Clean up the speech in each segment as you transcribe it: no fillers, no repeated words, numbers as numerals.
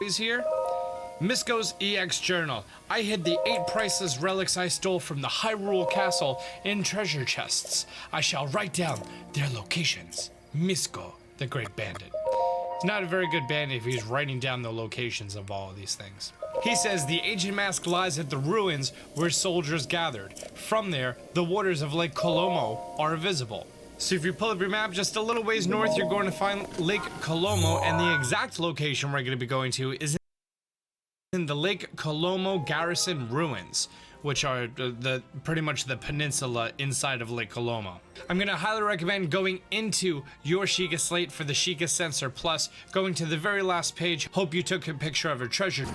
is here. Misko's EX Journal. I hid the 8 priceless relics I stole from the Hyrule Castle in treasure chests. I shall write down their locations. Misko, the great bandit. He's not a very good bandit if he's writing down the locations of all of these things. He says the ancient mask lies at the ruins where soldiers gathered. From there, the waters of Lake Colomo are visible. So if you pull up your map just a little ways north, you're going to find Lake Colomo, and the exact location we're going to be going to is in the Lake Colomo Garrison ruins, which are pretty much the peninsula inside of Lake Colomo. I'm gonna highly recommend going into your Sheikah Slate for the Sheikah Sensor Plus, going to the very last page. Hope you took a picture of a treasure.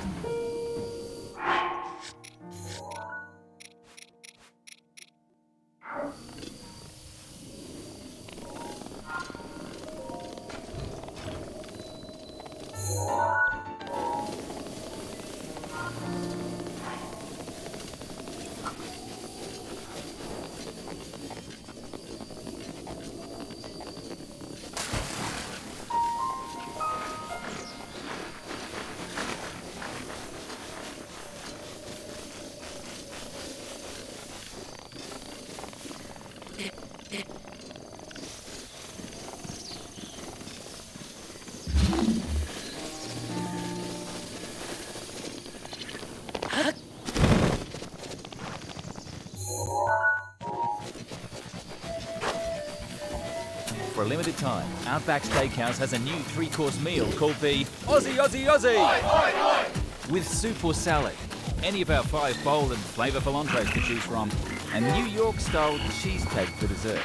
For a limited time, Outback Steakhouse has a new 3-course meal called the Aussie Aussie Aussie! Oi, oi, oi. With soup or salad, any of our 5 bold and flavourful entrees to choose from, and New York-style cheesecake for dessert.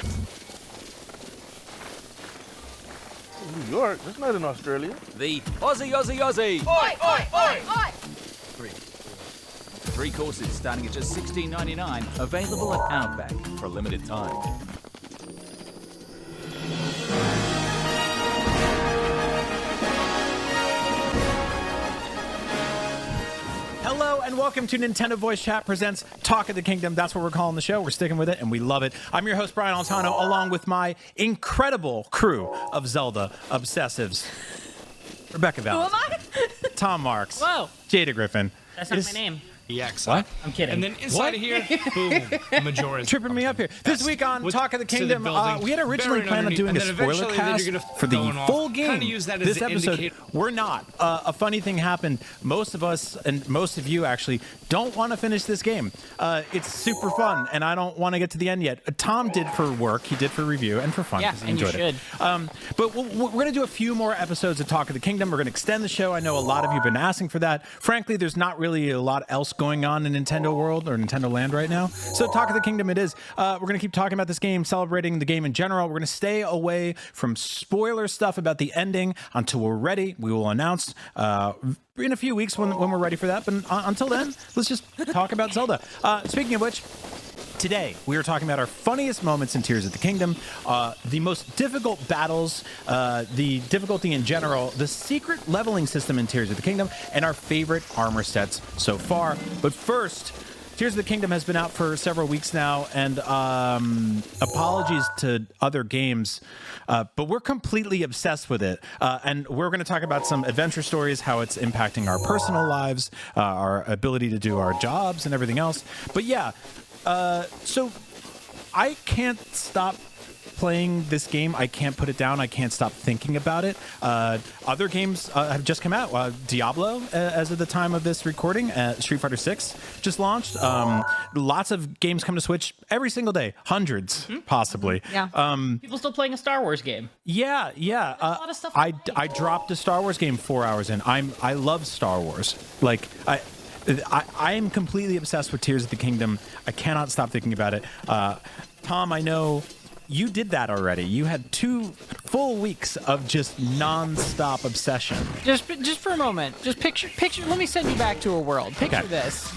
New York? That's not in Australia. The Aussie Aussie Aussie! Oi, oi, oi, oi! 3 courses starting at just $16.99, available at Outback for a limited time. Hello and welcome to Nintendo Voice Chat presents Talk of the Kingdom. That's what we're calling the show. We're sticking with it and we love it. I'm your host, Brian Altano, along with my incredible crew of Zelda obsessives. Rebecca Valentine. Who am I? Tom Marks. Whoa. Jada Griffin. That's not my name. EX. What? I'm kidding. And then inside of here, boom, Majora's Tripping me up here. This week on Talk of the Kingdom, we had originally planned on doing a spoiler cast for the full game. This episode, we're not. A funny thing happened. Most of us, and most of you actually, don't want to finish this game. It's super fun, and I don't want to get to the end yet. Tom did for work, he did for review, and for fun. Yeah, Because he and you enjoyed should. it. But we're going to do a few more episodes of Talk of the Kingdom. We're going to extend the show. I know a lot of you have been asking for that. Frankly, there's not really a lot else going on in Nintendo World or Nintendo Land right now. So Talk of the Kingdom it is. We're going to keep talking about this game, celebrating the game in general. We're going to stay away from spoiler stuff about the ending until we're ready. We will announce in a few weeks when we're ready for that. But until then, let's just talk about Zelda. Speaking of which, today, we are talking about our funniest moments in Tears of the Kingdom, the most difficult battles, the difficulty in general, the secret leveling system in Tears of the Kingdom, and our favorite armor sets so far. But first, Tears of the Kingdom has been out for several weeks now, and apologies to other games, but we're completely obsessed with it. And we're going to talk about some adventure stories, how it's impacting our personal lives, our ability to do our jobs, and everything else. But yeah, so I can't stop playing this game. I can't put it down. I can't stop thinking about it. Other games have just come out. Diablo, as of the time of this recording, Street Fighter 6 just launched. Lots of games come to Switch every single day. Hundreds, possibly. Yeah. People still playing a Star Wars game. Yeah. a lot of stuff I dropped a Star Wars game 4 hours in. I love Star Wars. Like, I am completely obsessed with Tears of the Kingdom. I cannot stop thinking about it. Tom, I know you did that already. You had 2 full weeks of just non-stop obsession. Just for a moment. Just picture. Let me send you back to a world. Picture this.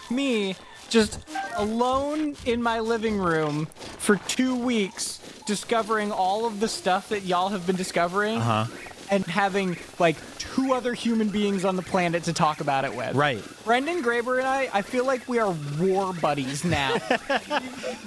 Me just alone in my living room for 2 weeks, discovering all of the stuff that y'all have been discovering. And having, like, 2 other human beings on the planet to talk about it with. Right. Brendan Graber and I feel like we are war buddies now.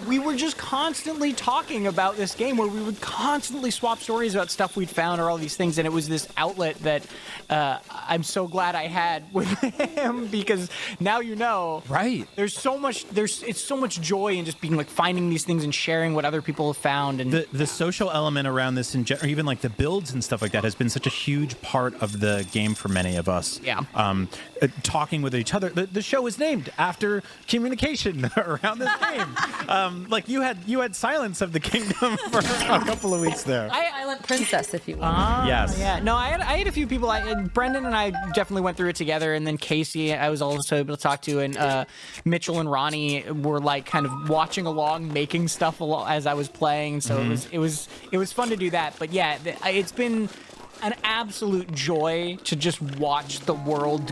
we were just constantly talking about this game, where we would constantly swap stories about stuff we'd found or all these things, and it was this outlet that I'm so glad I had with him, because now you know. Right. It's so much joy in just being like finding these things and sharing what other people have found. And The social element around this, or even like the builds and stuff like that, has been such a huge part of the game for many of us. Yeah. Talking with each other. The show is named after communication around this game. Like you had Silence of the Kingdom for a couple of weeks there. Silent Princess, if you will. Yes. Yeah, no, I had a few people. Brendan and I definitely went through it together, and then Casey, I was also able to talk to, and Mitchell and Ronnie were like kind of watching along, making stuff as I was playing. So it was fun to do that. But yeah, it's been an absolute joy to just watch the world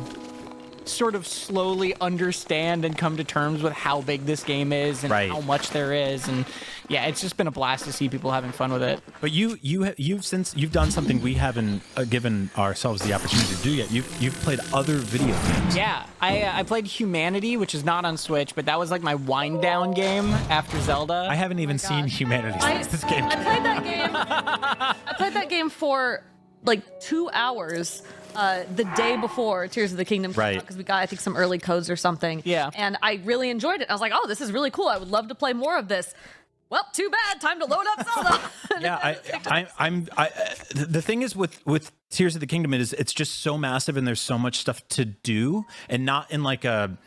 sort of slowly understand and come to terms with how big this game is and Right. how much there is. And yeah, it's just been a blast to see people having fun with it. But you've done something we haven't given ourselves the opportunity to do yet. You've played other video games. Yeah, I played Humanity, which is not on Switch, but that was like my wind down game after Zelda. I haven't even seen Humanity since this game. I played that game. I played that game for like 2 hours the day before Tears of the Kingdom came Right. out, because we got, I think, some early codes or something. Yeah. And I really enjoyed it. I was like, oh, this is really cool. I would love to play more of this. Well, too bad. Time to load up Zelda. Yeah, the thing is with Tears of the Kingdom is it's just so massive, and there's so much stuff to do, and not in like a,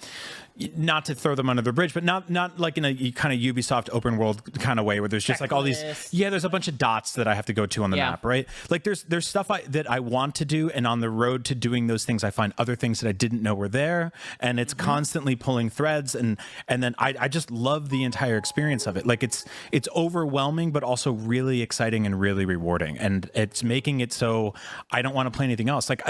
not to throw them under the bridge, but not like in a kind of Ubisoft open world kind of way where there's just like all these, there's a bunch of dots that I have to go to on the map, right? Like there's stuff that I want to do, and on the road to doing those things, I find other things that I didn't know were there, and it's constantly pulling threads, and then I just love the entire experience of it. Like it's overwhelming, but also really exciting and really rewarding, and it's making it so I don't want to play anything else. Like